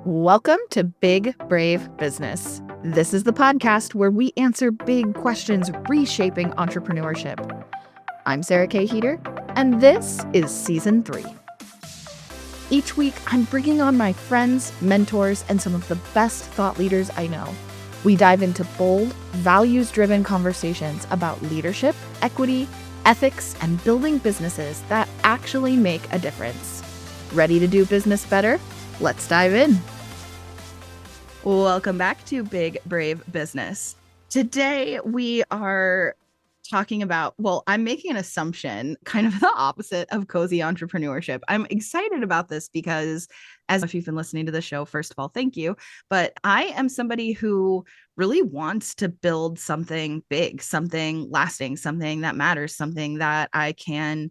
Welcome to Big Brave Business. This is the podcast where we answer big questions reshaping entrepreneurship. I'm Sarah K. Heeter, and this is Season 3. Each week, I'm bringing on my friends, mentors, and some of the best thought leaders I know. We dive into bold, values-driven conversations about leadership, equity, ethics, and building businesses that actually make a difference. Ready to do business better? Let's dive in. Welcome back to Big Brave Business. Today we are talking about, I'm making an assumption, kind of the opposite of cozy entrepreneurship. I'm excited about this because, as if you've been listening to the show, first of all, thank you. But I am somebody who really wants to build something big, something lasting, something that matters, something that I can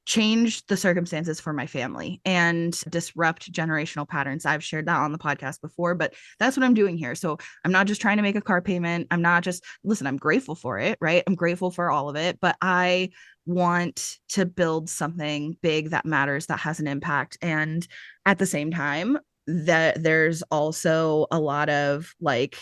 change the circumstances for my family and disrupt generational patterns. I've shared that on the podcast before, but that's what I'm doing here. So I'm not just trying to make a car payment. I'm not just, listen, I'm grateful for it, right? I'm grateful for all of it, but I want to build something big that matters, that has an impact. And at the same time, that there's also a lot of like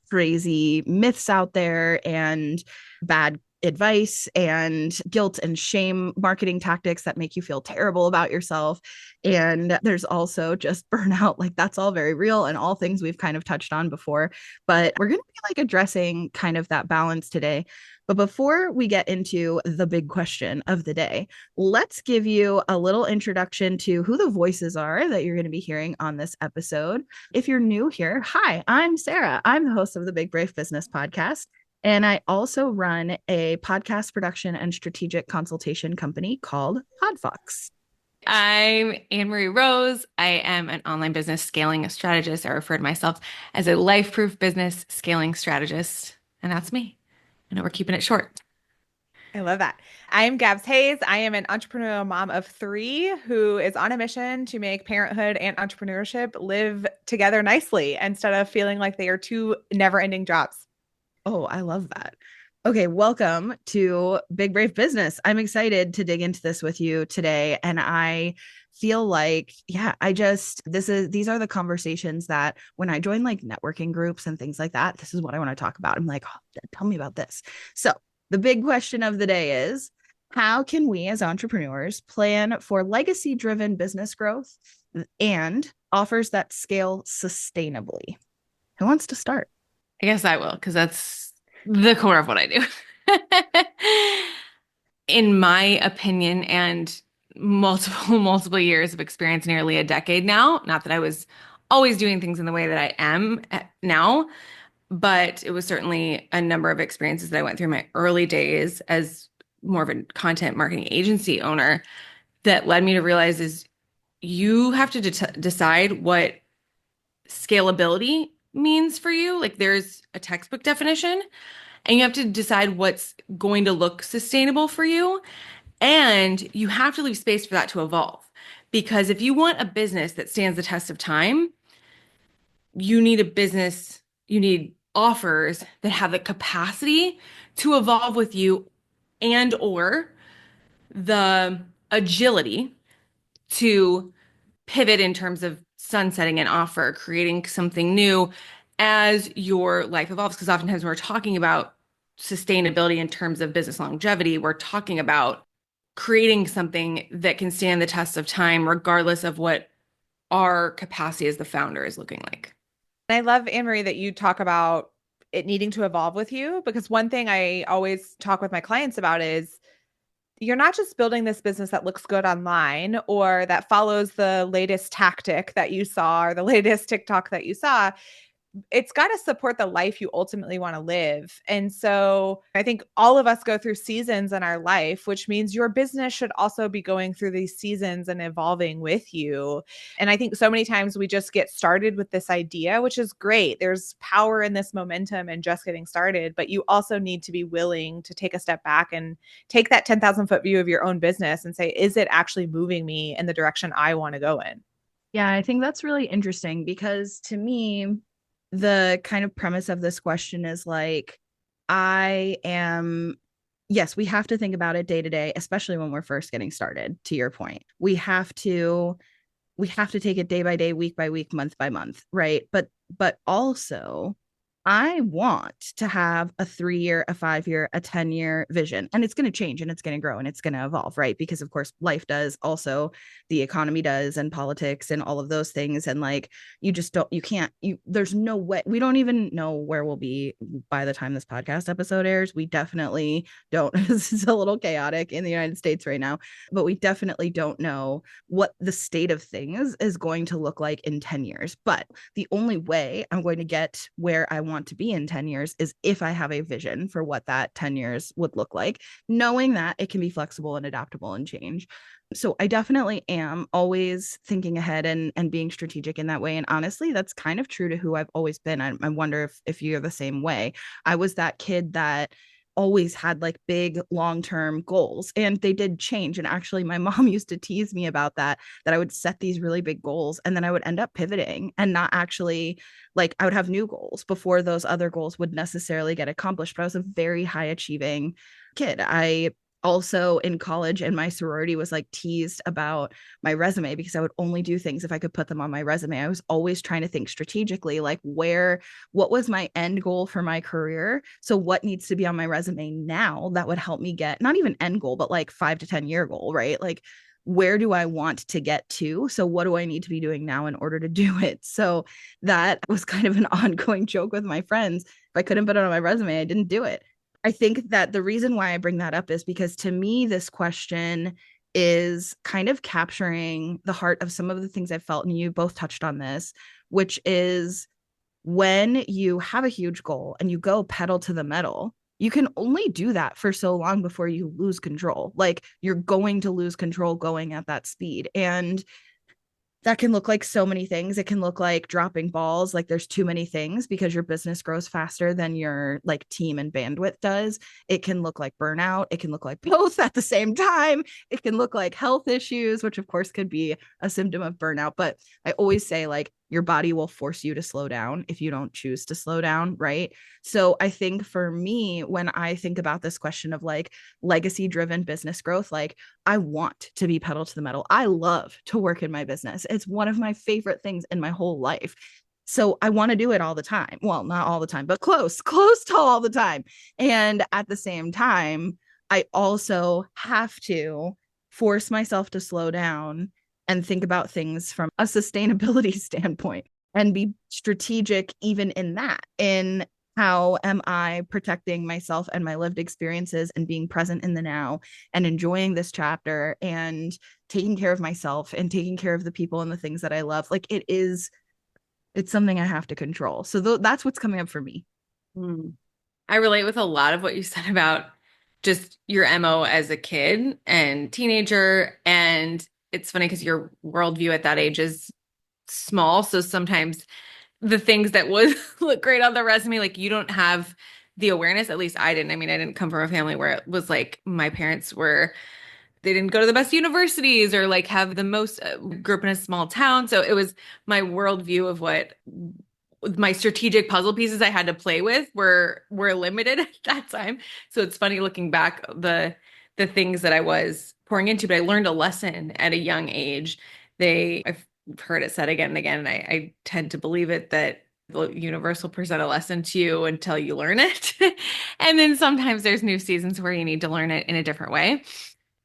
crazy myths out there and bad advice and guilt and shame marketing tactics that make you feel terrible about yourself. And there's also just burnout. Like that's all very real and all things we've kind of touched on before, but we're going to be like addressing kind of that balance today. But before we get into the big question of the day, let's give you a little introduction to who the voices are that you're going to be hearing on this episode. If you're new here, hi, I'm Sarah. I'm the host of the Big Brave Business podcast. And I also run a podcast production and strategic consultation company called Podfox. I'm AnnMarie Rose. I am an online business scaling strategist. I refer to myself as a life-proof business scaling strategist. And that's me. I know we're keeping it short. I love that. I'm Gabs Hayes. I am an entrepreneurial mom of 3 who is on a mission to make parenthood and entrepreneurship live together nicely instead of feeling like they are 2 never-ending jobs. Oh, I love that. Okay, welcome to Big Brave Business. I'm excited to dig into this with you today. And I feel like, these are the conversations that when I join like networking groups and things like that, this is what I want to talk about. I'm like, oh, tell me about this. So the big question of the day is, how can we as entrepreneurs plan for legacy-driven business growth and offers that scale sustainably? Who wants to start? I guess I will, because that's the core of what I do. In my opinion, and multiple years of experience, nearly a decade now, not that I was always doing things in the way that I am now, but it was certainly a number of experiences that I went through in my early days as more of a content marketing agency owner that led me to realize is you have to decide what scalability means for you. Like there's a textbook definition, and you have to decide what's going to look sustainable for you. And you have to leave space for that to evolve. Because if you want a business that stands the test of time, you need offers that have the capacity to evolve with you and or the agility to pivot in terms of sunsetting an offer, creating something new as your life evolves. Because oftentimes when we're talking about sustainability in terms of business longevity, we're talking about creating something that can stand the test of time, regardless of what our capacity as the founder is looking like. And I love, AnnMarie, that you talk about it needing to evolve with you, because one thing I always talk with my clients about is you're not just building this business that looks good online or that follows the latest tactic that you saw or the latest TikTok that you saw. It's got to support the life you ultimately want to live. And so I think all of us go through seasons in our life, which means your business should also be going through these seasons and evolving with you. And I think so many times we just get started with this idea, which is great. There's power in this momentum and just getting started, but you also need to be willing to take a step back and take that 10,000 foot view of your own business and say, is it actually moving me in the direction I want to go in? Yeah, I think that's really interesting because to me, the kind of premise of this question is like, yes, we have to think about it day to day, especially when we're first getting started, to your point. We have to we have to take it day by day, week by week, month by month, right? But also I want to have a 3-year, a 5-year, a 10-year vision. And it's going to change and it's going to grow and it's going to evolve, right? Because of course, life does, also the economy does, and politics and all of those things. And like, you just don't, you can't, there's no way, we don't even know where we'll be by the time this podcast episode airs. We definitely don't. This is a little chaotic in the United States right now, but we definitely don't know what the state of things is going to look like in 10 years. But the only way I'm going to get where I want to be in 10 years is if I have a vision for what that 10 years would look like, knowing that it can be flexible and adaptable and change. So I definitely am always thinking ahead and being strategic in that way. And honestly, that's kind of true to who I've always been. I wonder if you're the same way. I was that kid that always had like big long-term goals, and they did change. And actually my mom used to tease me about that I would set these really big goals and then I would end up pivoting and not actually, like, I would have new goals before those other goals would necessarily get accomplished. But I was a very high achieving kid. I also in college, and my sorority was like teased about my resume because I would only do things if I could put them on my resume. I was always trying to think strategically, like what was my end goal for my career? So what needs to be on my resume now that would help me get, not even end goal, but like 5 to 10 year goal, right? Like, where do I want to get to? So what do I need to be doing now in order to do it? So that was kind of an ongoing joke with my friends. If I couldn't put it on my resume, I didn't do it. I think that the reason why I bring that up is because to me, this question is kind of capturing the heart of some of the things I've felt, and you both touched on this, which is when you have a huge goal and you go pedal to the metal, you can only do that for so long before you lose control. Like, you're going to lose control going at that speed. And that can look like so many things. It can look like dropping balls, like there's too many things because your business grows faster than your like team and bandwidth does. It can look like burnout. It can look like both at the same time. It can look like health issues, which of course could be a symptom of burnout. But I always say, like, your body will force you to slow down if you don't choose to slow down, right? So I think for me, when I think about this question of like legacy driven business growth, like, I want to be pedal to the metal. I love to work in my business. It's one of my favorite things in my whole life. So I want to do it all the time. Well, not all the time, but close to all the time. And at the same time, I also have to force myself to slow down and think about things from a sustainability standpoint and be strategic even in that, in how am I protecting myself and my lived experiences and being present in the now and enjoying this chapter and taking care of myself and taking care of the people and the things that I love. Like, it's something I have to control. So that's what's coming up for me. I relate with a lot of what you said about just your MO as a kid and teenager. And it's funny because your worldview at that age is small. So sometimes the things that would look great on the resume, like, you don't have the awareness. At least I didn't. I mean, I didn't come from a family where it was like my parents they didn't go to the best universities or like have the most, grew up in a small town. So it was my worldview of what my strategic puzzle pieces I had to play with were limited at that time. So it's funny looking back, the things that I was pouring into, but I learned a lesson at a young age. I've heard it said again and again, and I tend to believe it, that the universe will present a lesson to you until you learn it. And then sometimes there's new seasons where you need to learn it in a different way.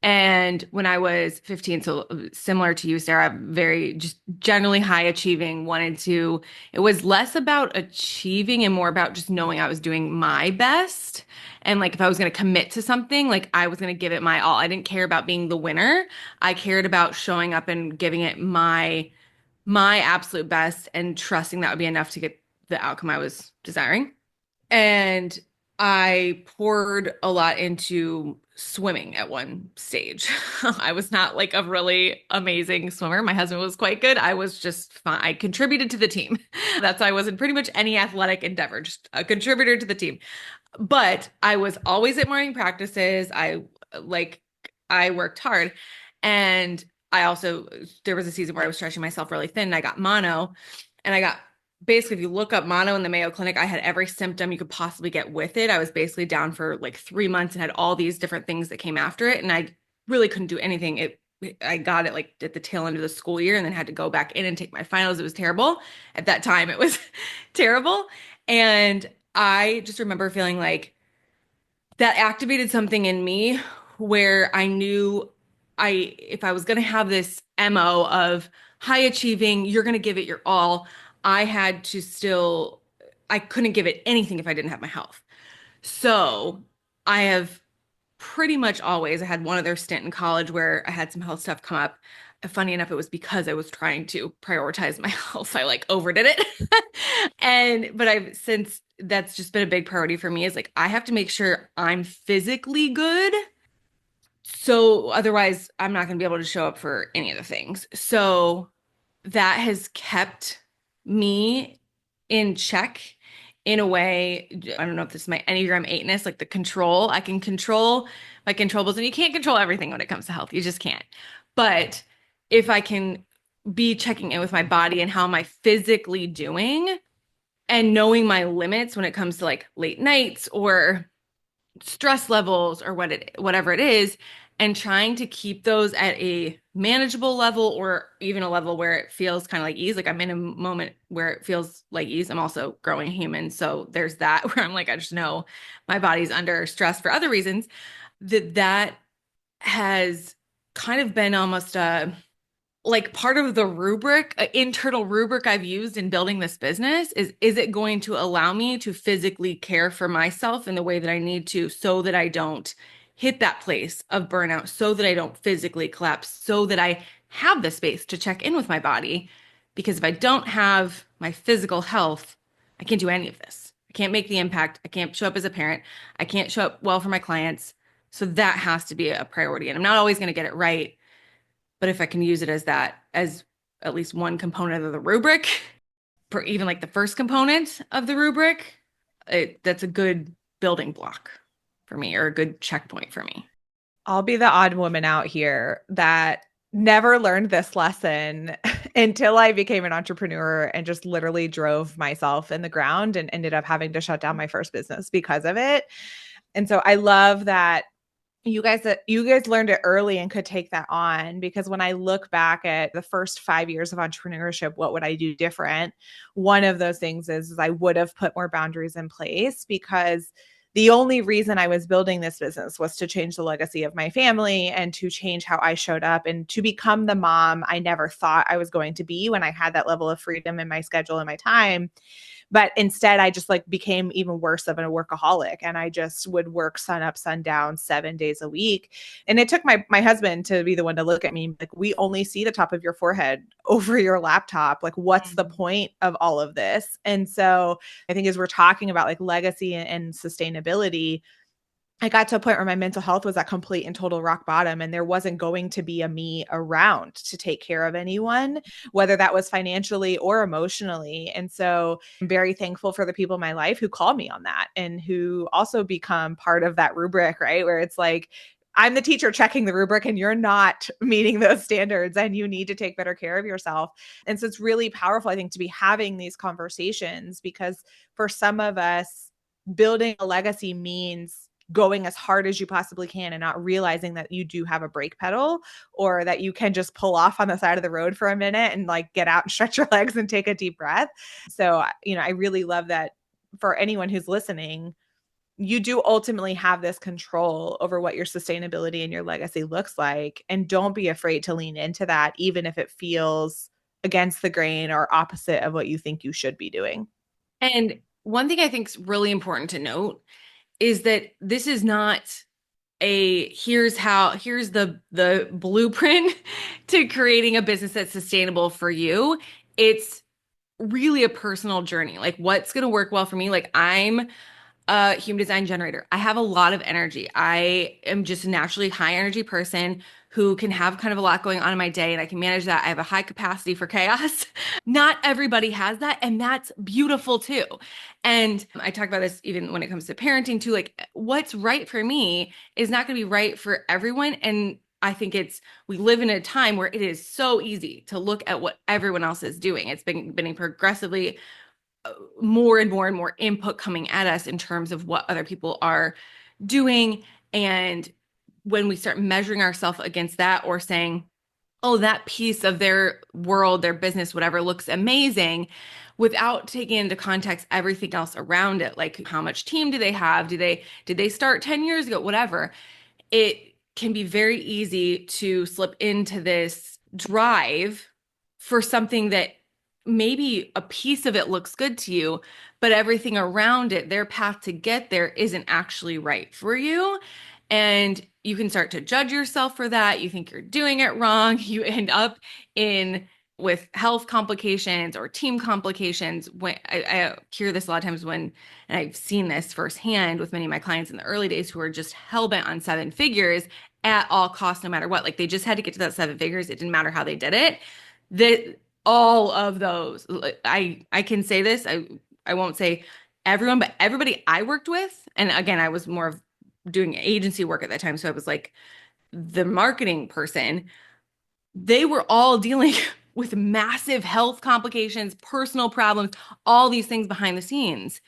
And when I was 15, so similar to you, Sarah, very just generally high achieving, it was less about achieving and more about just knowing I was doing my best. And like, if I was going to commit to something, like, I was going to give it my all. I didn't care about being the winner. I cared about showing up and giving it my absolute best and trusting that would be enough to get the outcome I was desiring. And I poured a lot into swimming at one stage. I was not like a really amazing swimmer. My husband was quite good. I was just fine. I contributed to the team. That's why I was in pretty much any athletic endeavor, just a contributor to the team. But I was always at morning practices. I worked hard. And there was a season where I was stretching myself really thin and I got mono, and basically, if you look up mono in the Mayo Clinic, I had every symptom you could possibly get with it. I was basically down for like 3 months and had all these different things that came after it. And I really couldn't do anything. I got it like at the tail end of the school year and then had to go back in and take my finals. It was terrible. At that time, it was terrible. And I just remember feeling like that activated something in me where I knew if I was going to have this MO of high achieving, you're going to give it your all, I had to still, I couldn't give it anything if I didn't have my health. So I have pretty much always, I had one other stint in college where I had some health stuff come up. Funny enough, it was because I was trying to prioritize my health. I like overdid it. But I've since that's just been a big priority for me is like I have to make sure I'm physically good. So otherwise, I'm not going to be able to show up for any of the things. So that has kept me in check in a way. I don't know if this is my Enneagram 8-ness, like the control. I can control my controllables, and you can't control everything when it comes to health. You just can't. But if I can be checking in with my body and how am I physically doing and knowing my limits when it comes to like late nights or stress levels or whatever it is, and trying to keep those at a manageable level or even a level where it feels kind of like ease. Like I'm in a moment where it feels like ease. I'm also growing human. So there's that where I'm like, I just know my body's under stress for other reasons. That has kind of been almost a like part of the rubric, internal rubric I've used in building this business is it going to allow me to physically care for myself in the way that I need to so that I don't hit that place of burnout, so that I don't physically collapse, so that I have the space to check in with my body. Because if I don't have my physical health, I can't do any of this. I can't make the impact. I can't show up as a parent. I can't show up well for my clients. So that has to be a priority. And I'm not always going to get it right. But if I can use it as at least one component of the rubric, for even like the first component of the rubric, that's a good building block for me or a good checkpoint for me. I'll be the odd woman out here that never learned this lesson until I became an entrepreneur and just literally drove myself in the ground and ended up having to shut down my first business because of it. And so I love that you guys learned it early and could take that on, because when I look back at the first 5 years of entrepreneurship, what would I do different? One of those things is I would have put more boundaries in place, because the only reason I was building this business was to change the legacy of my family and to change how I showed up and to become the mom I never thought I was going to be when I had that level of freedom in my schedule and my time. But instead, I just like became even worse of a workaholic, and I just would work sun up, sun down 7 days a week. And it took my husband to be the one to look at me like, we only see the top of your forehead over your laptop. Like, what's the point of all of this? And so I think as we're talking about like legacy and sustainability, I got to a point where my mental health was at complete and total rock bottom, and there wasn't going to be a me around to take care of anyone, whether that was financially or emotionally. And so I'm very thankful for the people in my life who call me on that and who also become part of that rubric, right? Where it's like, I'm the teacher checking the rubric and you're not meeting those standards and you need to take better care of yourself. And so it's really powerful, I think, to be having these conversations, because for some of us, building a legacy means going as hard as you possibly can and not realizing that you do have a brake pedal, or that you can just pull off on the side of the road for a minute and like get out and stretch your legs and take a deep breath. So, I really love that for anyone who's listening, you do ultimately have this control over what your sustainability and your legacy looks like. And don't be afraid to lean into that, even if it feels against the grain or opposite of what you think you should be doing. And one thing I think is really important to note is that this is not here's the blueprint to creating a business that's sustainable for you. It's really a personal journey. Like what's going to work well for me. Like I'm a human design generator. I have a lot of energy. I am just a naturally high energy person who can have kind of a lot going on in my day, and I can manage that. I have a high capacity for chaos. Not everybody has that, and that's beautiful too. And I talk about this even when it comes to parenting too. Like what's right for me is not going to be right for everyone. And I think we live in a time where it is so easy to look at what everyone else is doing. It's been progressively more and more and more input coming at us in terms of what other people are doing. And when we start measuring ourselves against that or saying, oh, that piece of their world, their business, whatever, looks amazing, without taking into context everything else around it, like how much team do they have? Did they start 10 years ago? Whatever. It can be very easy to slip into this drive for something that maybe a piece of it looks good to you, but everything around it, their path to get there, isn't actually right for you. And you can start to judge yourself for that. You think you're doing it wrong. You end up in with health complications or team complications. When I hear this a lot of times when, and I've seen this firsthand with many of my clients in the early days who are just hell-bent on seven figures at all costs, no matter what. Like they just had to get to that seven figures. It didn't matter how they did it. That all of those, I can say this, I won't say everyone, but everybody I worked with, and again, I was more of doing agency work at that time. So I was like the marketing person. They were all dealing with massive health complications, personal problems, all these things behind the scenes,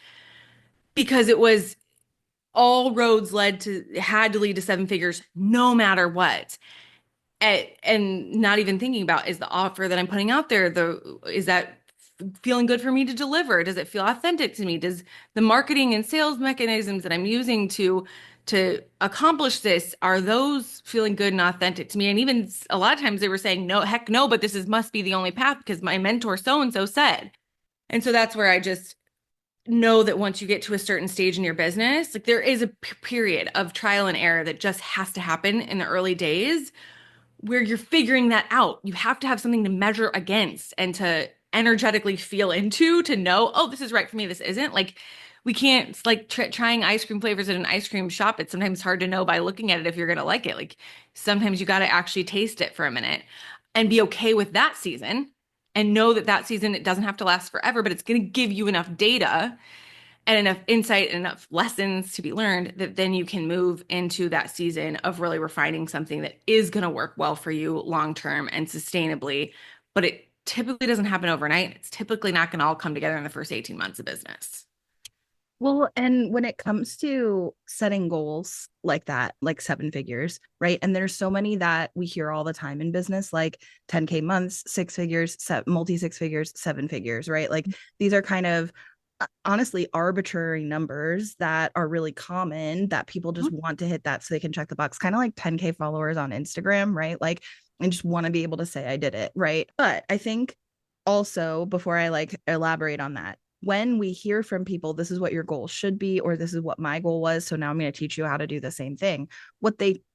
because it was all roads had to lead to seven figures no matter what. And not even thinking about, is the offer that I'm putting out there, is that feeling good for me to deliver? Does it feel authentic to me? Does the marketing and sales mechanisms that I'm using to accomplish this, are those feeling good and authentic to me? And even a lot of times they were saying, no, heck no, but must be the only path because my mentor so-and-so said. And so that's where I just know that once you get to a certain stage in your business, like there is a period of trial and error that just has to happen in the early days where you're figuring that out. You have to have something to measure against and to energetically feel into to know, oh, this is right for me, this isn't. Like we can't, it's like trying ice cream flavors at an ice cream shop. It's sometimes hard to know by looking at it if you're going to like it. Like sometimes you got to actually taste it for a minute and be okay with that season and know that season, it doesn't have to last forever, but it's going to give you enough data and enough insight and enough lessons to be learned that then you can move into that season of really refining something that is going to work well for you long-term and sustainably. But it typically doesn't happen overnight. It's typically not going to all come together in the first 18 months of business. Well, and when it comes to setting goals like that, like seven figures, right? And there's so many that we hear all the time in business, like 10K months, six figures, multi six figures, seven figures, right? Like these are kind of honestly arbitrary numbers that are really common that people just want to hit that so they can check the box, kind of like 10K followers on Instagram, right? Like, and just want to be able to say I did it, right? But I think also, before I like elaborate on that, when we hear from people, this is what your goal should be, or this is what my goal was, so now I'm going to teach you how to do the same thing.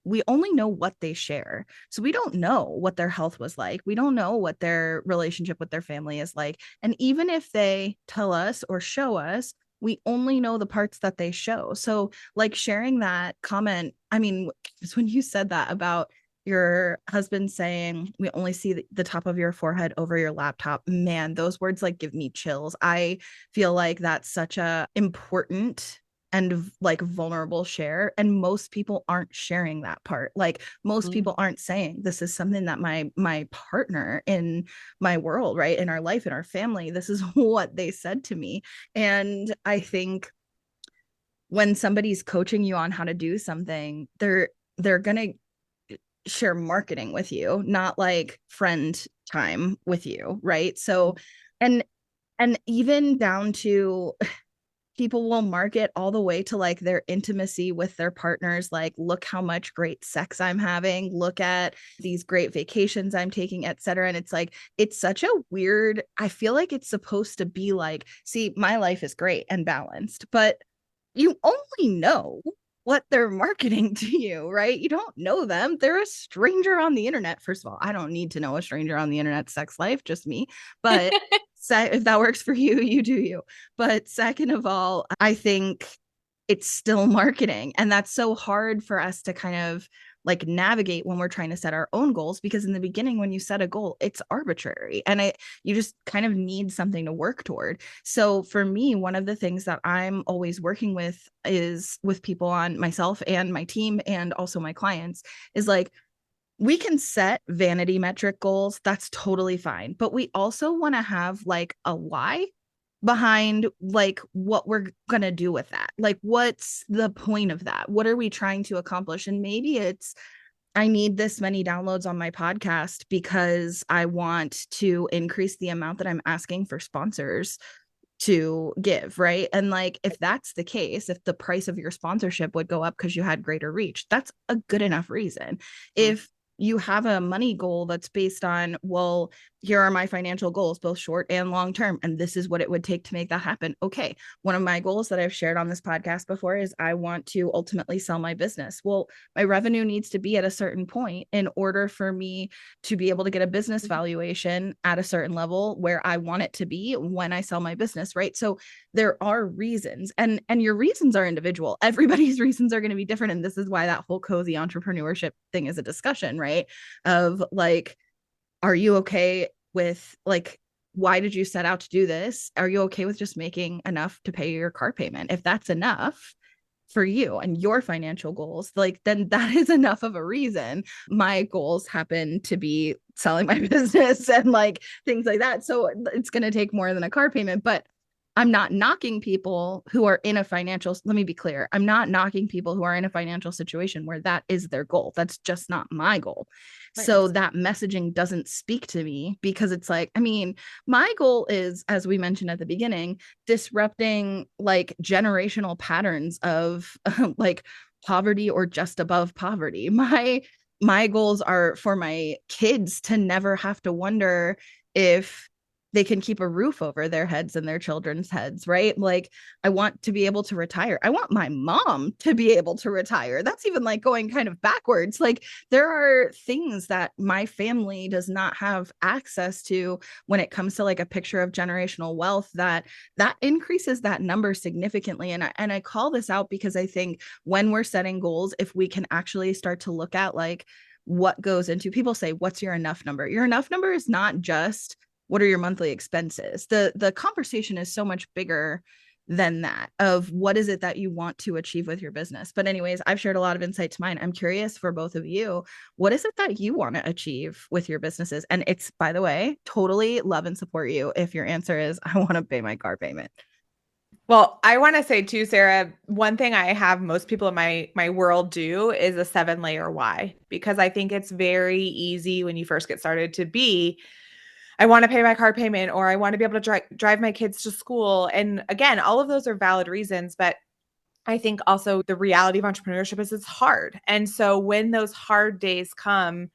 We only know what they share. So we don't know what their health was like. We don't know what their relationship with their family is like. And even if they tell us or show us, we only know the parts that they show. So like sharing that comment, I mean, when you said that about your husband saying we only see the top of your forehead over your laptop, man, those words like give me chills. I feel like that's such a important and like vulnerable share, and most people aren't sharing that part. Like most people aren't saying this is something that my partner in my world, right, in our life, in our family, this is what they said to me. And I think when somebody's coaching you on how to do something, they're gonna share marketing with you, not like friend time with you, right? So and even down to people will market all the way to like their intimacy with their partners, like look how much great sex I'm having, look at these great vacations I'm taking, etc. And it's like it's such a weird, I feel like it's supposed to be like, see, my life is great and balanced, but you only know what they're marketing to you, right? You don't know them. They're a stranger on the internet. First of all, I don't need to know a stranger on the internet sex life, just me. But if that works for you, you do you. But second of all, I think it's still marketing. And that's so hard for us to kind of like navigate when we're trying to set our own goals, because in the beginning, when you set a goal, it's arbitrary and you just kind of need something to work toward. So for me, one of the things that I'm always working with is with people, on myself and my team and also my clients, is like, we can set vanity metric goals. That's totally fine. But we also want to have like a why behind like what we're going to do with that. Like, what's the point of that? What are we trying to accomplish? And maybe it's, I need this many downloads on my podcast because I want to increase the amount that I'm asking for sponsors to give, right? And like, if that's the case, if the price of your sponsorship would go up because you had greater reach, that's a good enough reason. If you have a money goal that's based on, well, here are my financial goals, both short and long term, and this is what it would take to make that happen. Okay. One of my goals that I've shared on this podcast before is I want to ultimately sell my business. Well, my revenue needs to be at a certain point in order for me to be able to get a business valuation at a certain level where I want it to be when I sell my business, right? So there are reasons, and your reasons are individual. Everybody's reasons are going to be different, and this is why that whole cozy entrepreneurship thing is a discussion, right? Of like, are you okay with like, why did you set out to do this? Are you okay with just making enough to pay your car payment? If that's enough for you and your financial goals, like, then that is enough of a reason. My goals happen to be selling my business and like things like that. So it's going to take more than a car payment, but I'm not knocking people who are in a financial, let me be clear. I'm not knocking people who are in a financial situation where that is their goal. That's just not my goal. Right. So that messaging doesn't speak to me because it's like, I mean, my goal is, as we mentioned at the beginning, disrupting like generational patterns of like poverty or just above poverty. My goals are for my kids to never have to wonder if they can keep a roof over their heads and their children's heads, right? Like, I want to be able to retire. I want my mom to be able to retire. That's even like going kind of backwards. Like, there are things that my family does not have access to when it comes to like a picture of generational wealth that increases that number significantly. And I call this out because I think when we're setting goals, if we can actually start to look at like what goes into, people say, what's your enough number? Your enough number is not just what are your monthly expenses. The conversation is so much bigger than that, of what is it that you want to achieve with your business. But anyways, I've shared a lot of insight to mine. I'm curious for both of you, what is it that you want to achieve with your businesses? And it's, by the way, totally love and support you if your answer is I want to pay my car payment. Well, I want to say too, Sarah, one thing I have most people in my world do is a 7-layer why, because I think it's very easy when you first get started to be, I want to pay my car payment, or I want to be able to drive my kids to school. And again, all of those are valid reasons, but I think also the reality of entrepreneurship is it's hard. And so when those hard days come,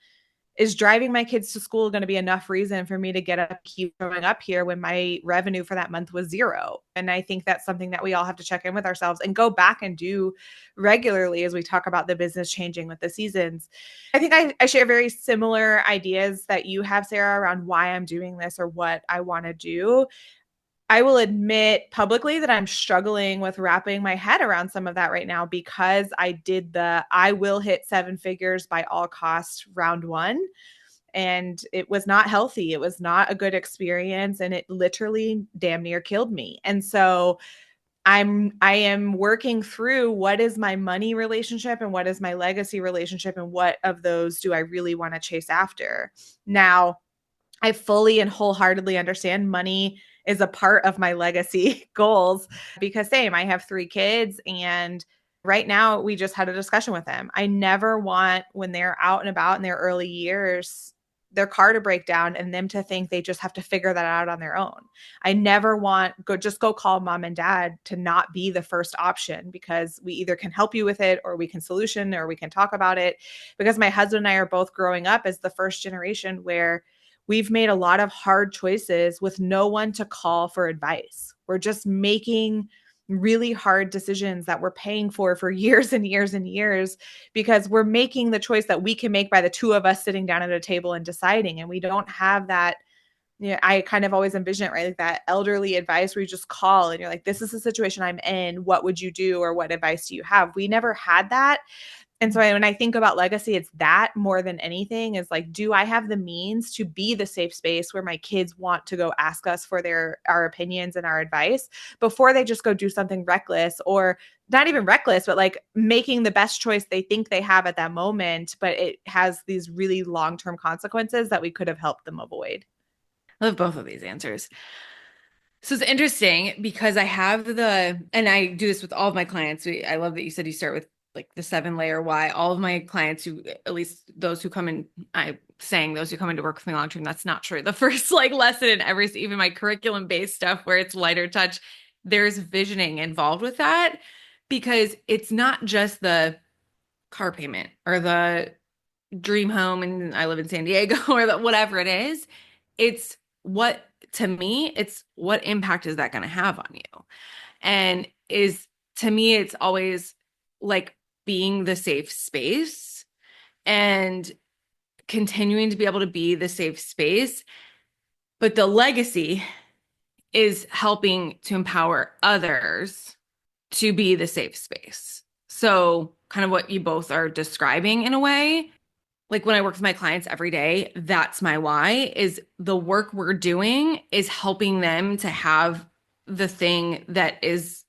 is driving my kids to school going to be enough reason for me to get up, keep showing up here when my revenue for that month was 0? And I think that's something that we all have to check in with ourselves and go back and do regularly as we talk about the business changing with the seasons. I think I share very similar ideas that you have, Sarah, around why I'm doing this or what I want to do. I will admit publicly that I'm struggling with wrapping my head around some of that right now, because I did I will hit 7 figures by all costs round 1. And it was not healthy. It was not a good experience. And it literally damn near killed me. And so I am working through what is my money relationship and what is my legacy relationship, and what of those do I really want to chase after. Now, I fully and wholeheartedly understand money is a part of my legacy goals, because same, I have 3 kids, and right now we just had a discussion with them. I never want, when they're out and about in their early years, their car to break down and them to think they just have to figure that out on their own. I never want go call mom and dad to not be the first option, because we either can help you with it, or we can solution, or we can talk about it. Because my husband and I are both growing up as the first generation where we've made a lot of hard choices with no one to call for advice. We're just making really hard decisions that we're paying for years and years and years, because we're making the choice that we can make by the 2 of us sitting down at a table and deciding. And we don't have that. You know, I kind of always envision it, right? Like that elderly advice where you just call and you're like, this is the situation I'm in. What would you do? Or what advice do you have? We never had that. And so when I think about legacy, it's that more than anything, is like, do I have the means to be the safe space where my kids want to go ask us for our opinions and our advice before they just go do something reckless, or not even reckless, but like making the best choice they think they have at that moment, but it has these really long-term consequences that we could have helped them avoid. I love both of these answers. So it's interesting because and I do this with all of my clients. I love that you said you start with like the 7-layer why. All of my clients who, at least those who come in, those who come into work with me long term, that's not true. The first like lesson in even my curriculum based stuff where it's lighter touch, there's visioning involved with that because it's not just the car payment or the dream home and I live in San Diego or whatever it is. It's what, to me, it's what impact is that going to have on you? And to me, it's always like being the safe space and continuing to be able to be the safe space. But the legacy is helping to empower others to be the safe space. So, kind of what you both are describing in a way, like when I work with my clients every day, that's my why, is the work we're doing is helping them to have the thing that is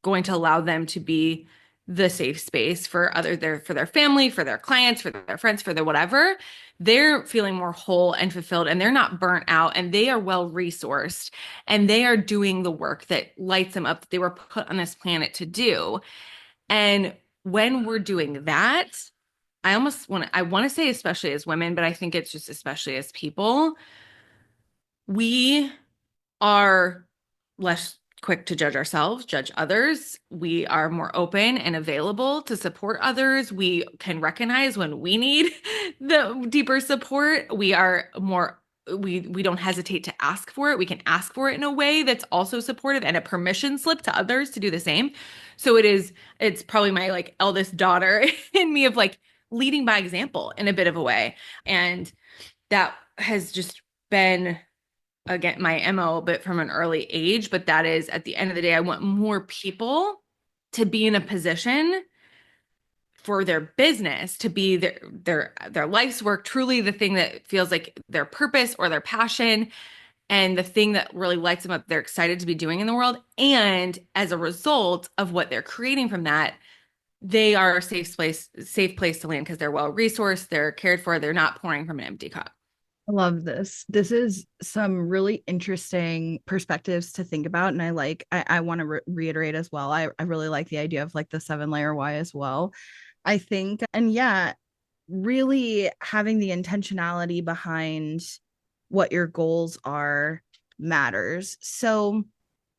going to allow them to be the safe space for for their family, for their clients, for their friends, for their whatever. They're feeling more whole and fulfilled and they're not burnt out and they are well resourced and they are doing the work that lights them up that they were put on this planet to do. And when we're doing that, I want to say especially as women, but I think it's just especially as people, we are less quick to judge ourselves, judge others. We are more open and available to support others. We can recognize when we need the deeper support. We don't hesitate to ask for it. We can ask for it in a way that's also supportive and a permission slip to others to do the same. So it's probably my like eldest daughter in me of like leading by example in a bit of a way. And that has just been, again, my MO, but from an early age. But that is, at the end of the day, I want more people to be in a position for their business to be their life's work, truly the thing that feels like their purpose or their passion and the thing that really lights them up, they're excited to be doing in the world. And as a result of what they're creating from that, they are a safe place to land because they're well resourced, they're cared for, they're not pouring from an empty cup. I love this. This is some really interesting perspectives to think about. And I want to reiterate as well. I really like the idea of like the 7-layer why as well. I think, and yeah, really having the intentionality behind what your goals are matters. So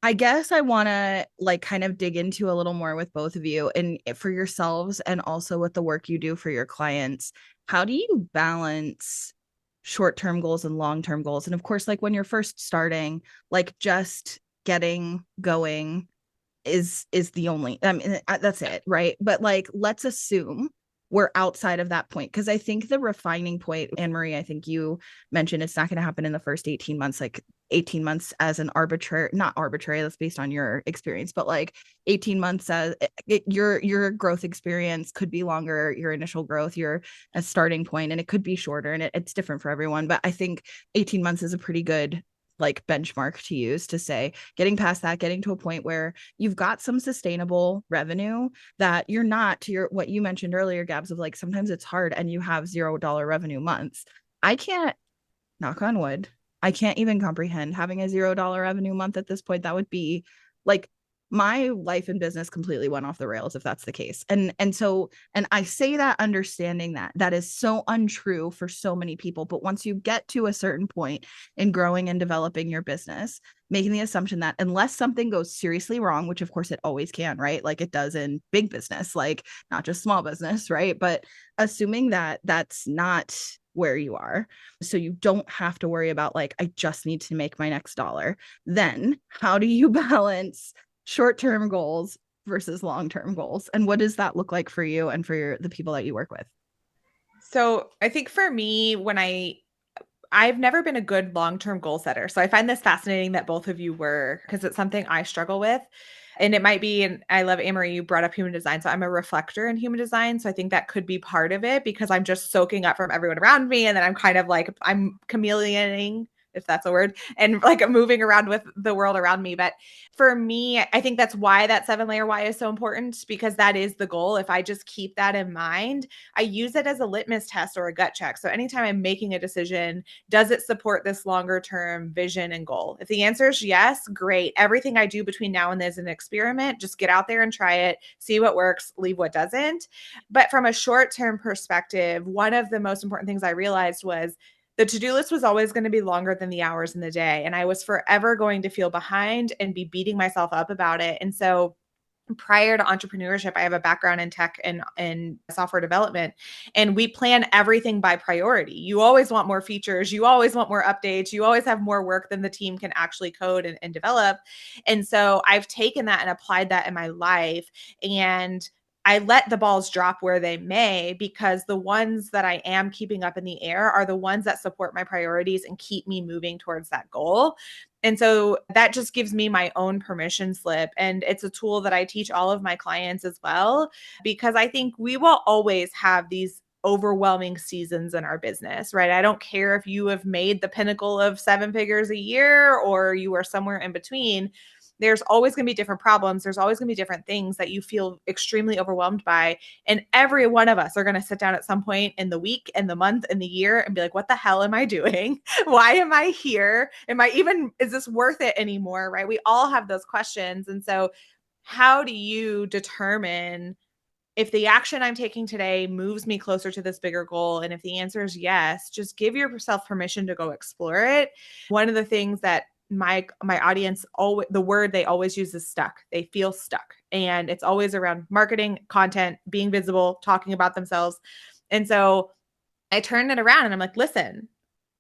I guess I want to like kind of dig into a little more with both of you and for yourselves and also with the work you do for your clients. How do you balance short-term goals and long-term goals? And of course, like when you're first starting, like just getting going is the only, I mean, that's it, right? But like let's assume we're outside of that point, because I think the refining point, AnnMarie, I think you mentioned it's not going to happen in the first 18 months. Like 18 months as an arbitrary, not arbitrary, that's based on your experience, but like 18 months as your growth experience could be longer, your initial growth, your a starting point, and it could be shorter, and it's different for everyone. But I think 18 months is a pretty good like benchmark to use to say getting past that, getting to a point where you've got some sustainable revenue, that you're not to your what you mentioned earlier, Gabs, of like sometimes it's hard and you have $0 revenue months. I can't, knock on wood, I can't even comprehend having a $0 revenue month at this point. That would be like my life and business completely went off the rails if that's the case. And I say that understanding that that is so untrue for so many people. But once you get to a certain point in growing and developing your business, making the assumption that unless something goes seriously wrong, which of course it always can, right? Like it does in big business, like not just small business, right? But assuming that that's not where you are, so you don't have to worry about like, I just need to make my next dollar. Then how do you balance short-term goals versus long-term goals? And what does that look like for you and for the people that you work with? So I think for me, I've never been a good long-term goal setter. So I find this fascinating that both of you were, because it's something I struggle with. And it might be, and I love, AnnMarie, you brought up human design. So I'm a reflector in human design. So I think that could be part of it because I'm just soaking up from everyone around me. And then I'm kind of like, I'm chameleoning. if that's a word, and like moving around with the world around me. But for me, I think that's why that 7-layer why is so important, because that is the goal. If I just keep that in mind, I use it as a litmus test or a gut check. So anytime I'm making a decision, does it support this longer term vision and goal? If the answer is yes, great. Everything I do between now and then is an experiment. Just get out there and try it, see what works, leave what doesn't. But from a short term perspective, one of the most important things I realized was the to-do list was always going to be longer than the hours in the day. And I was forever going to feel behind and be beating myself up about it. And so prior to entrepreneurship, I have a background in tech and software development, and we plan everything by priority. You always want more features. You always want more updates. You always have more work than the team can actually code and develop. And so I've taken that and applied that in my life. And I let the balls drop where they may, because the ones that I am keeping up in the air are the ones that support my priorities and keep me moving towards that goal. And so that just gives me my own permission slip. And it's a tool that I teach all of my clients as well, because I think we will always have these overwhelming seasons in our business, right? I don't care if you have made the pinnacle of 7 figures a year or you are somewhere in between. There's always going to be different problems. There's always going to be different things that you feel extremely overwhelmed by. And every one of us are going to sit down at some point in the week and the month and the year and be like, what the hell am I doing? Why am I here? Is this worth it anymore? Right? We all have those questions. And so how do you determine if the action I'm taking today moves me closer to this bigger goal? And if the answer is yes, just give yourself permission to go explore it. One of the things that my audience, always, the word they always use is stuck. They feel stuck. And it's always around marketing, content, being visible, talking about themselves. And so I turn it around and I'm like, listen,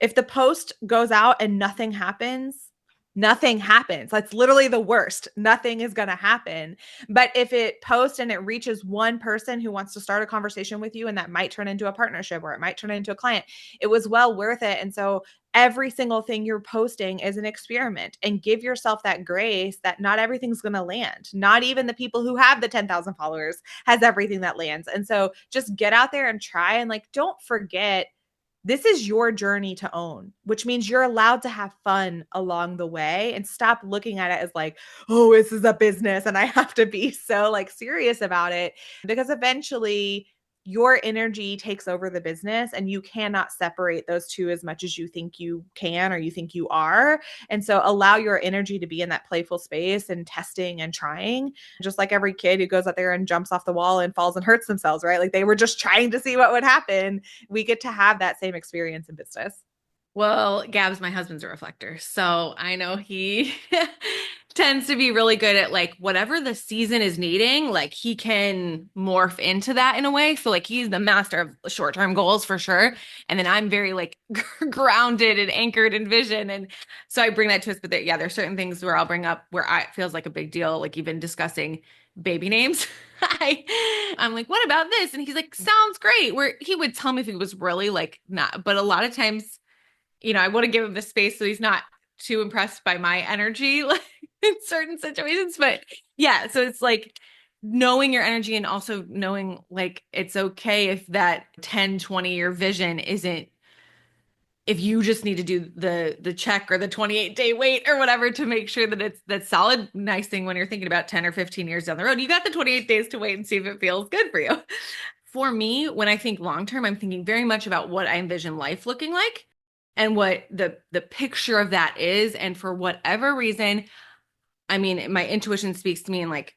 if the post goes out and nothing happens, nothing happens. That's literally the worst. Nothing is going to happen. But if it posts and it reaches one person who wants to start a conversation with you, and that might turn into a partnership or it might turn into a client, it was well worth it. And so every single thing you're posting is an experiment, and give yourself that grace that not everything's going to land. Not even the people who have the 10,000 followers has everything that lands. And so just get out there and try, and like, don't forget, this is your journey to own, which means you're allowed to have fun along the way, and stop looking at it as like, oh, this is a business and I have to be so like serious about it, because eventually your energy takes over the business and you cannot separate those two as much as you think you can or you think you are. And so allow your energy to be in that playful space and testing and trying, just like every kid who goes out there and jumps off the wall and falls and hurts themselves, right? Like they were just trying to see what would happen. We get to have that same experience in business. Well, Gab's my husband's a reflector, so I know he tends to be really good at like whatever the season is needing, like he can morph into that in a way. So like he's the master of short-term goals for sure. And then I'm very like grounded and anchored in vision. And so I bring that to us. But there's certain things where I'll bring up where it feels like a big deal, like even discussing baby names. I'm like, what about this? And he's like, sounds great. Where he would tell me if it was really like not, but a lot of times, I want to give him the space so he's not too impressed by my energy like, in certain situations. But yeah, so it's like knowing your energy, and also knowing like it's okay if that 10, 20-year vision isn't, if you just need to do the check or the 28-day wait or whatever to make sure that that's solid. Nice thing when you're thinking about 10 or 15 years down the road, you got the 28 days to wait and see if it feels good for you. For me, when I think long-term, I'm thinking very much about what I envision life looking like and what the picture of that is. And for whatever reason, I mean, my intuition speaks to me in like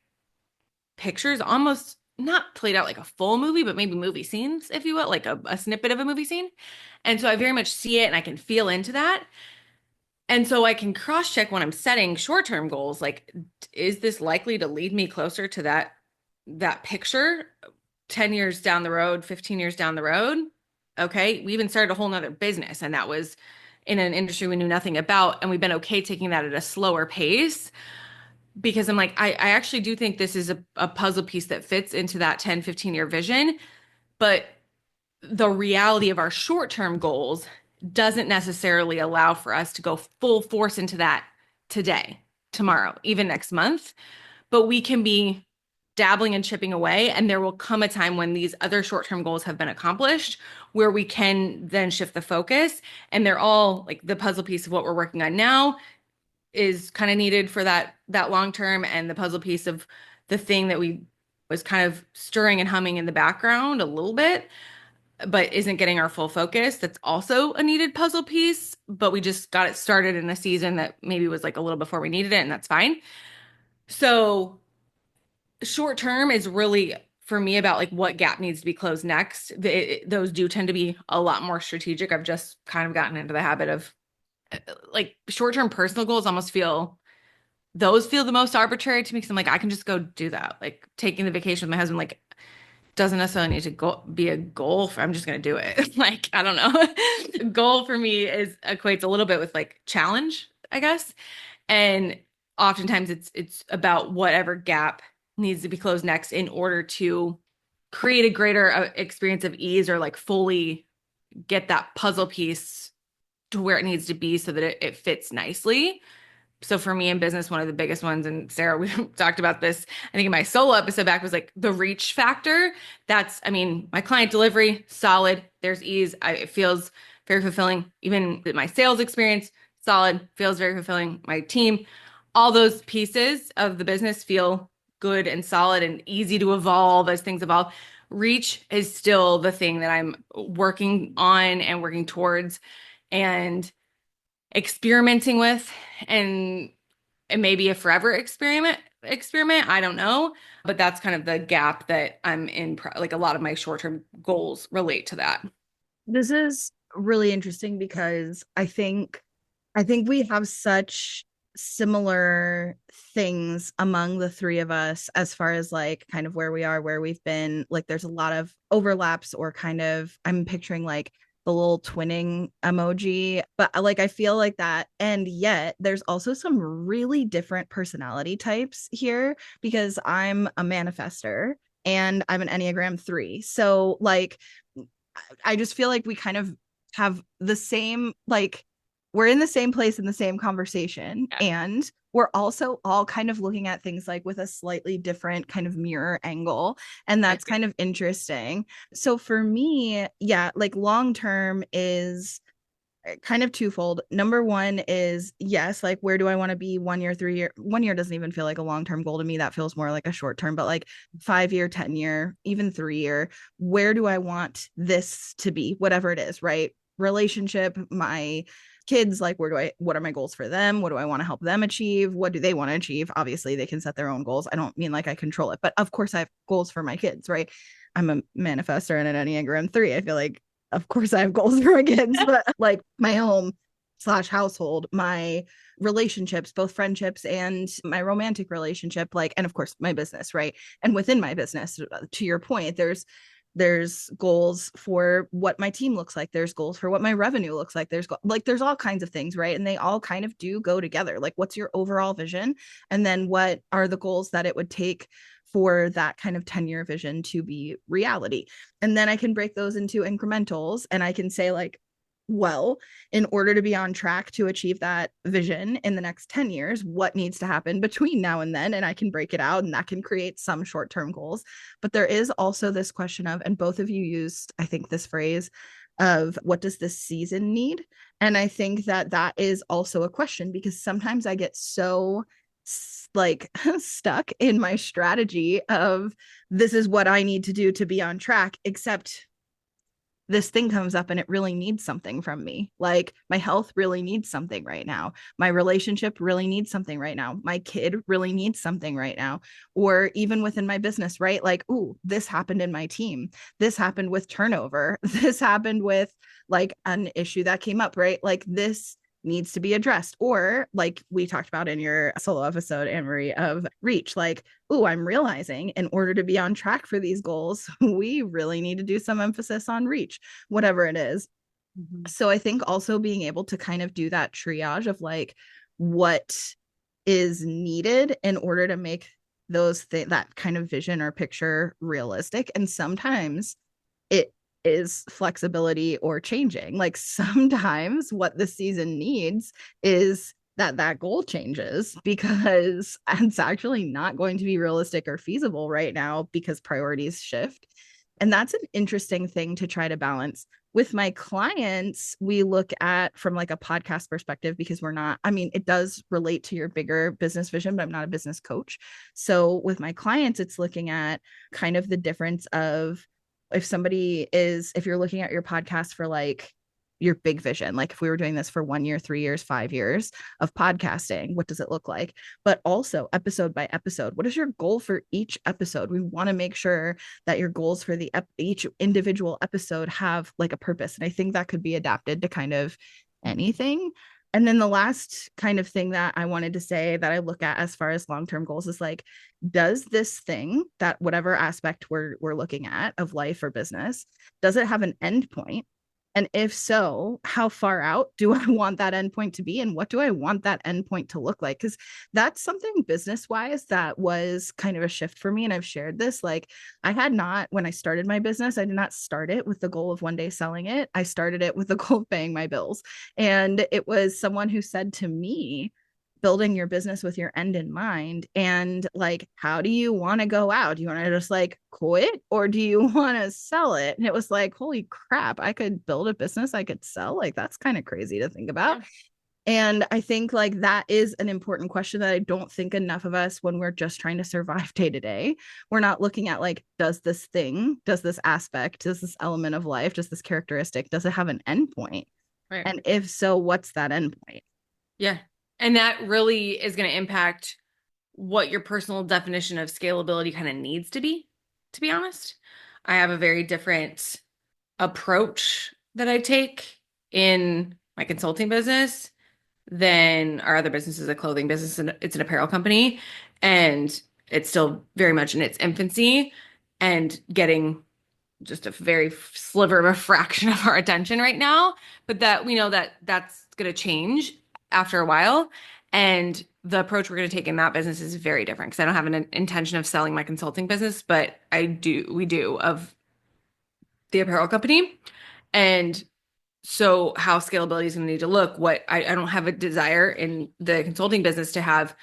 pictures, almost not played out like a full movie, but maybe movie scenes, if you will, like a snippet of a movie scene. And so I very much see it and I can feel into that. And so I can cross-check when I'm setting short-term goals, like, is this likely to lead me closer to that picture 10 years down the road, 15 years down the road? Okay, we even started a whole nother business, and that was in an industry we knew nothing about, and we've been okay taking that at a slower pace, because I'm like, I actually do think this is a puzzle piece that fits into that 10, 15-year vision, but the reality of our short-term goals doesn't necessarily allow for us to go full force into that today, tomorrow, even next month, but we can be dabbling and chipping away. And there will come a time when these other short-term goals have been accomplished where we can then shift the focus. And they're all like the puzzle piece of what we're working on now is kind of needed for that long term. And the puzzle piece of the thing that we was kind of stirring and humming in the background a little bit, but isn't getting our full focus. That's also a needed puzzle piece, but we just got it started in a season that maybe was like a little before we needed it, and that's fine. So short term is really for me about like what gap needs to be closed next. Those do tend to be a lot more strategic. I've just kind of gotten into the habit of like short-term personal goals almost feel the most arbitrary to me because I'm like, I can just go do that. Like taking the vacation with my husband, like doesn't necessarily need to be a goal for, I'm just going to do it. Like, I don't know. Goal for me equates a little bit with like challenge, I guess. And oftentimes it's about whatever gap needs to be closed next in order to create a greater experience of ease or like fully get that puzzle piece to where it needs to be so that it fits nicely. So for me in business, one of the biggest ones, and Sarah, we talked about this, I think in my solo episode back, was like the reach factor. That's, I mean, my client delivery, solid. There's ease. It feels very fulfilling. Even my sales experience, solid, feels very fulfilling. My team, all those pieces of the business feel good and solid and easy to evolve as things evolve. Reach is still the thing that I'm working on and working towards and experimenting with, and it may be a forever experiment. I don't know, but that's kind of the gap that I'm in. Like a lot of my short-term goals relate to that. This is really interesting because I think we have such similar things among the three of us as far as like kind of where we are, where we've been. Like there's a lot of overlaps, or kind of, I'm picturing like the little twinning emoji, but like I feel like that. And yet there's also some really different personality types here because I'm a manifester and I'm an Enneagram 3. So like I just feel like we kind of have the same, like we're in the same place in the same conversation. Yeah. And we're also all kind of looking at things like with a slightly different kind of mirror angle. And that's kind of interesting. So for me, yeah, like long term is kind of twofold. Number one is, yes, like where do I want to be 1 year, 3 year? 1 year doesn't even feel like a long-term goal to me. That feels more like a short term, but like 5 year, 10 year, even 3 year, where do I want this to be? Whatever it is, right? Relationship, my kids, like what are my goals for them? What do I want to help them achieve? What do they want to achieve? Obviously they can set their own goals. I don't mean like I control it, but of course I have goals for my kids, right? I'm a manifestor and an Enneagram 3. I feel like of course I have goals for my kids, but like my home / household, my relationships, both friendships and my romantic relationship, like, and of course my business, right? And within my business, to your point, there's goals for what my team looks like. There's goals for what my revenue looks like. There's all kinds of things, right? And they all kind of do go together. Like, what's your overall vision? And then what are the goals that it would take for that kind of 10-year vision to be reality? And then I can break those into incrementals and I can say like, well, in order to be on track to achieve that vision in the next 10 years, what needs to happen between now and then? And I can break it out and that can create some short-term goals. But there is also this question of, and both of you used, I think, this phrase of what does this season need? And I think that is also a question because sometimes I get so like stuck in my strategy of this is what I need to do to be on track, except this thing comes up and it really needs something from me. Like my health really needs something right now. My relationship really needs something right now. My kid really needs something right now. Or even within my business, right? Like, ooh, this happened in my team. This happened with turnover. This happened with like an issue that came up, right? Like this needs to be addressed. Or like we talked about in your solo episode, AnnMarie, of reach, like, oh, I'm realizing in order to be on track for these goals, we really need to do some emphasis on reach, whatever it is. Mm-hmm. So I think also being able to kind of do that triage of like what is needed in order to make that kind of vision or picture realistic. And sometimes it is flexibility or changing. Like sometimes what the season needs is that goal changes because it's actually not going to be realistic or feasible right now because priorities shift. And that's an interesting thing to try to balance. With my clients, we look at from like a podcast perspective because we're not, I mean, it does relate to your bigger business vision, but I'm not a business coach. So with my clients, it's looking at kind of the difference of if you're looking at your podcast for like your big vision, like if we were doing this for 1 year, 3 years, 5 years of podcasting, what does it look like? But also episode by episode, what is your goal for each episode? We want to make sure that your goals for each individual episode have like a purpose. And I think that could be adapted to kind of anything. And then the last kind of thing that I wanted to say that I look at as far as long-term goals is like, does this thing, that whatever aspect we're looking at of life or business, does it have an end point? And if so, how far out do I want that endpoint to be? And what do I want that endpoint to look like? Because that's something business wise that was kind of a shift for me. And I've shared this. Like, when I started my business, I did not start it with the goal of one day selling it. I started it with the goal of paying my bills. And it was someone who said to me, building your business with your end in mind, and like, how do you want to go out? Do you want to just like quit, or do you want to sell it? And it was like, holy crap, I could build a business I could sell. Like, that's kind of crazy to think about. Yeah. And I think like that is an important question that I don't think enough of us, when we're just trying to survive day to day, we're not looking at like, does this aspect, does this element of life, does this characteristic, does it have an endpoint? Right. And if so, what's that endpoint? Yeah. And that really is going to impact what your personal definition of scalability kind of needs to be honest. I have a very different approach that I take in my consulting business than our other business is a clothing business, and it's an apparel company, and it's still very much in its infancy and getting just a very sliver of a fraction of our attention right now. But that we know that that's going to change after a while. And the approach we're going to take in that business is very different, because I don't have an intention of selling my consulting business, but we do of the apparel company. And so how scalability is going to need to look, I don't have a desire in the consulting business to have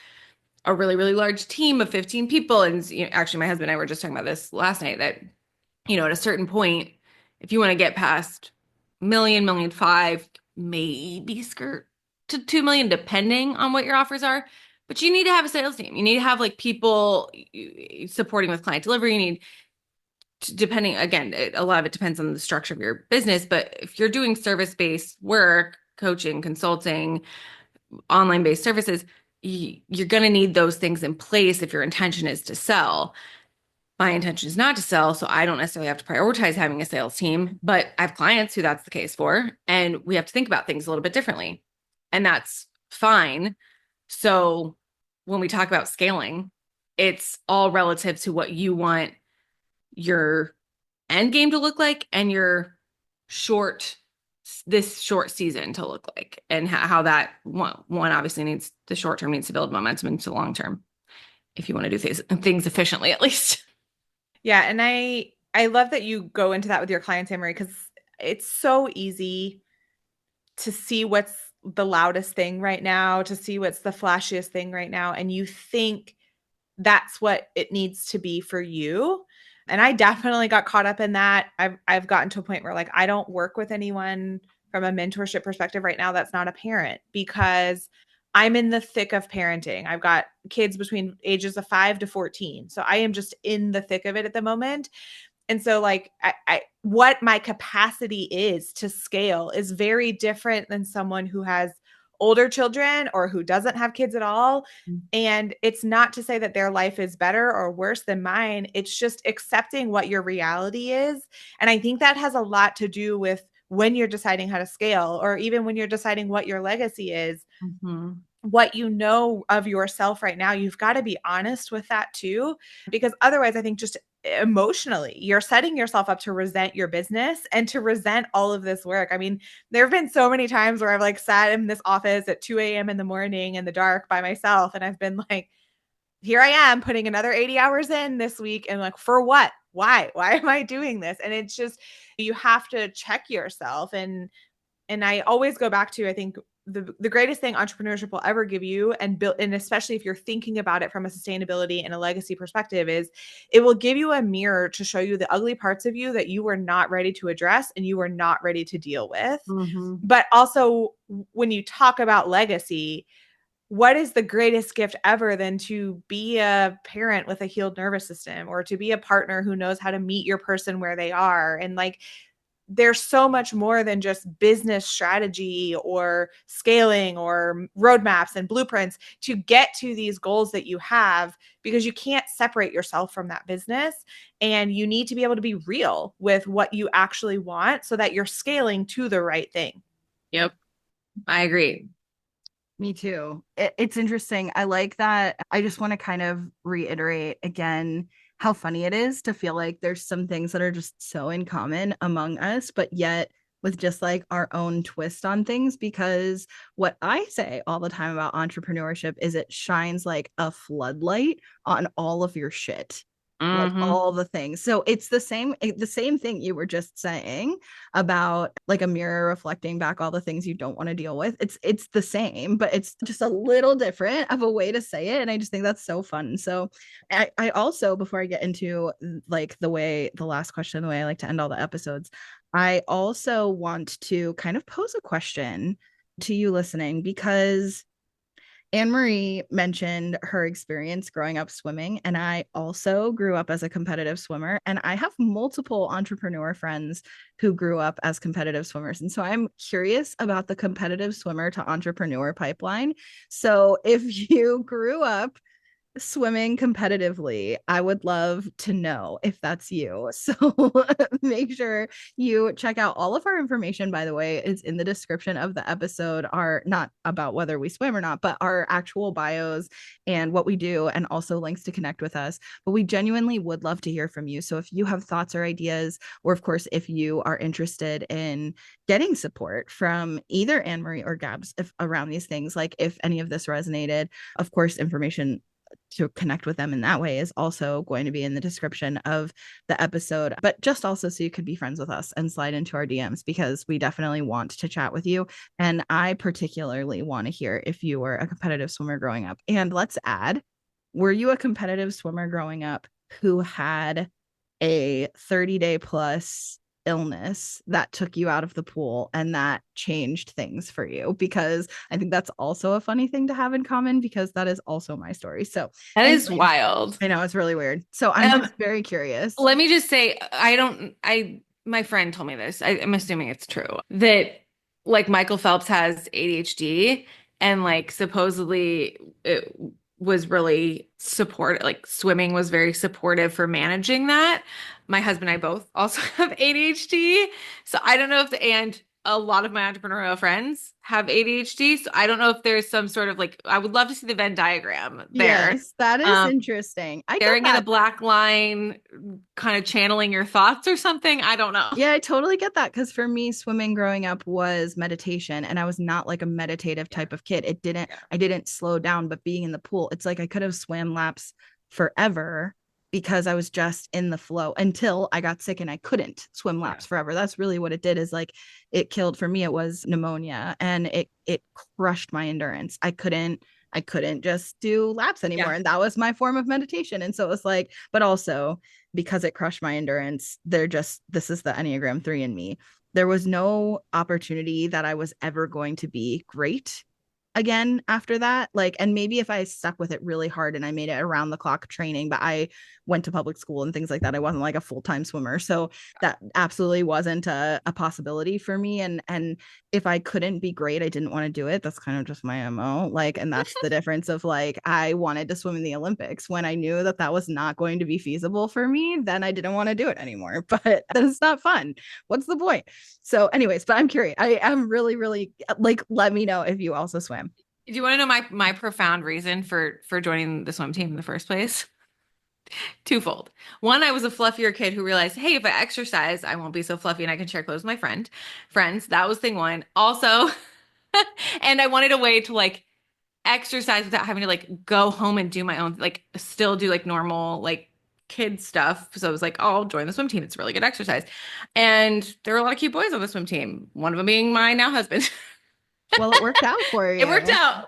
a really, really large team of 15 people. And actually my husband and I were just talking about this last night, that, at a certain point, if you want to get past $1 million, $1.5 million, maybe skirt to 2 million, depending on what your offers are. But you need to have a sales team. You need to have like people supporting with client delivery. You need, depending, again, a lot of it depends on the structure of your business. But if you're doing service-based work, coaching, consulting, online-based services, you're going to need those things in place if your intention is to sell. My intention is not to sell, so I don't necessarily have to prioritize having a sales team, but I have clients who that's the case for, and we have to think about things a little bit differently, and that's fine. So when we talk about scaling, it's all relative to what you want your end game to look like and your this short season to look like, and how that one obviously needs, the short term needs to build momentum into the long term if you want to do things efficiently, at least. Yeah. And I love that you go into that with your clients, AnnMarie, because it's so easy to see what's the loudest thing right now, to see what's the flashiest thing right now. And you think that's what it needs to be for you. And I definitely got caught up in that. I've gotten to a point where like, I don't work with anyone from a mentorship perspective right now that's not a parent, because I'm in the thick of parenting. I've got kids between ages of 5 to 14. So I am just in the thick of it at the moment. And so like what my capacity is to scale is very different than someone who has older children or who doesn't have kids at all. And it's not to say that their life is better or worse than mine. It's just accepting what your reality is. And I think that has a lot to do with when you're deciding how to scale, or even when you're deciding what your legacy is. Mm-hmm. What you know of yourself right now, you've got to be honest with that too, because otherwise I think just emotionally you're setting yourself up to resent your business and to resent all of this work. I mean, there have been so many times where I've like sat in this office at 2 a.m. in the morning in the dark by myself, and I've been like, here I am putting another 80 hours in this week, and like, for what? Why am I doing this? And it's just, you have to check yourself. And I always go back to, I think, the greatest thing entrepreneurship will ever give you, and build, and especially if you're thinking about it from a sustainability and a legacy perspective, is it will give you a mirror to show you the ugly parts of you that you were not ready to address and you were not ready to deal with. But also, when you talk about legacy, what is the greatest gift ever than to be a parent with a healed nervous system, or to be a partner who knows how to meet your person where they are? And like, there's so much more than just business strategy or scaling or roadmaps and blueprints to get to these goals that you have, because you can't separate yourself from that business. And you need to be able to be real with what you actually want so that you're scaling to the right thing. Yep. I agree. Me too. It's interesting. I like that. I just want to kind of reiterate again how funny it is to feel like there's some things that are just so in common among us, but yet with just like our own twist on things. Because what I say all the time about entrepreneurship is it shines like a floodlight on all of your shit. Like all the things. So it's the same thing you were just saying about like a mirror reflecting back all the things you don't want to deal with. It's the same, but it's just a little different of a way to say it. And I just think that's so fun. So I also, before I get into like the last question, the way I like to end all the episodes, I also want to kind of pose a question to you listening, because AnnMarie mentioned her experience growing up swimming, and I also grew up as a competitive swimmer, and I have multiple entrepreneur friends who grew up as competitive swimmers. And so I'm curious about the competitive swimmer to entrepreneur pipeline. So if you grew up swimming competitively, I would love to know if that's you. So make sure you check out all of our information. By the way, is in the description of the episode, are not about whether we swim or not, but our actual bios and what we do, and also links to connect with us. But we genuinely would love to hear from you. So if you have thoughts or ideas, or of course, if you are interested in getting support from either AnnMarie or Gabs around these things, like if any of this resonated, of course, information to connect with them in that way is also going to be in the description of the episode, but just also so you could be friends with us and slide into our DMs, because we definitely want to chat with you. And I particularly want to hear if you were a competitive swimmer growing up. And let's add, were you a competitive swimmer growing up who had a 30-day plus illness that took you out of the pool and that changed things for you? Because I think that's also a funny thing to have in common, because that is also my story. So that is wild. I know, it's really weird. So I'm just very curious. Let me just say, my friend told me this. I'm assuming it's true, that like Michael Phelps has ADHD, and like supposedly it was really like swimming was very supportive for managing that. My husband and I both also have ADHD. So I don't know and a lot of my entrepreneurial friends have ADHD. So I don't know if there's some sort of like, I would love to see the Venn diagram there. Yes, that is interesting. I staring at a black line, kind of channeling your thoughts or something. I don't know. Yeah, I totally get that. Because for me, swimming growing up was meditation, and I was not like a meditative type of kid. I didn't slow down, but being in the pool, it's like I could have swam laps forever because I was just in the flow until I got sick and I couldn't swim laps forever. That's really what it did, is like it killed, for me, it was pneumonia, and it crushed my endurance. I couldn't just do laps anymore. And that was my form of meditation. And so it was like, but also because it crushed my endurance, this is the Enneagram 3 in me. There was no opportunity that I was ever going to be great again after that. Like, and maybe if I stuck with it really hard and I made it around the clock training, but I went to public school and things like that, I wasn't like a full-time swimmer, so that absolutely wasn't a possibility for me. And if I couldn't be great, I didn't want to do it. That's kind of just my MO. Like, and that's the difference of like, I wanted to swim in the Olympics. When I knew that that was not going to be feasible for me, then I didn't want to do it anymore. But then it's not fun. What's the point? So anyways, but I'm curious. I am really, really, like, let me know if you also swim. Do you want to know my profound reason for joining the swim team in the first place? Twofold. One, I was a fluffier kid who realized, hey, if I exercise, I won't be so fluffy and I can share clothes with my friends. That was thing one. Also, and I wanted a way to like exercise without having to like go home and do my own, like still do like normal, like kid stuff. So I was like, oh, I'll join the swim team. It's really good exercise. And there were a lot of cute boys on the swim team. One of them being my now husband. Well, it worked out for you. It worked out.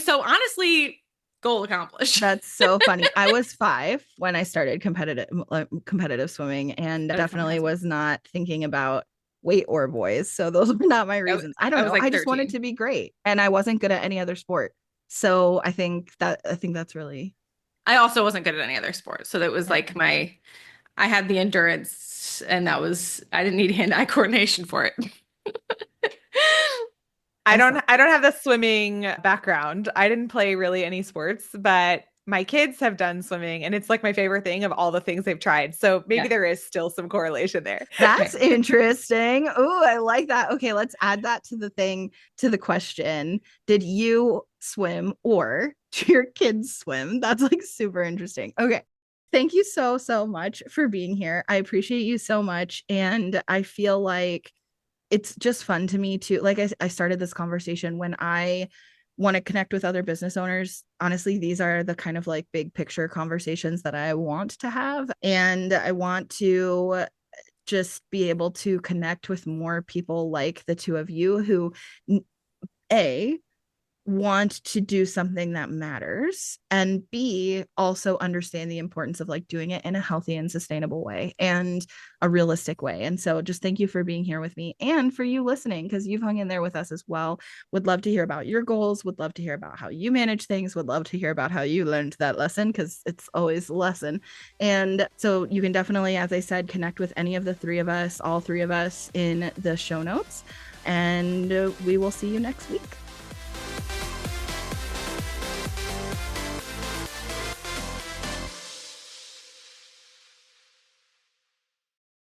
So honestly, goal accomplished. That's so funny. I was 5 when I started competitive swimming, and definitely was not thinking about weight or boys. So those were not my reasons. I don't know. Like I just wanted to be great, and I wasn't good at any other sport. So I think that's really. I also wasn't good at any other sport. So that was like I had the endurance, and I didn't need hand-eye coordination for it. I don't have the swimming background. I didn't play really any sports, but my kids have done swimming, and it's like my favorite thing of all the things they've tried. So maybe there is still some correlation there. That's interesting. Oh, I like that. Okay, let's add that to the question. Did you swim or do your kids swim? That's like super interesting. Okay. Thank you so much for being here. I appreciate you so much. And I feel like it's just fun to me to, like I started this conversation when I want to connect with other business owners. Honestly, these are the kind of like big picture conversations that I want to have. And I want to just be able to connect with more people like the two of you who want to do something that matters, and B, also understand the importance of like doing it in a healthy and sustainable way and a realistic way. And so just thank you for being here with me, and for you listening, because you've hung in there with us as well. Would love to hear about your goals, would love to hear about how you manage things, would love to hear about how you learned that lesson, because it's always a lesson. And so you can definitely, as I said, connect with any of the three of us, all three of us, in the show notes, and we will see you next week.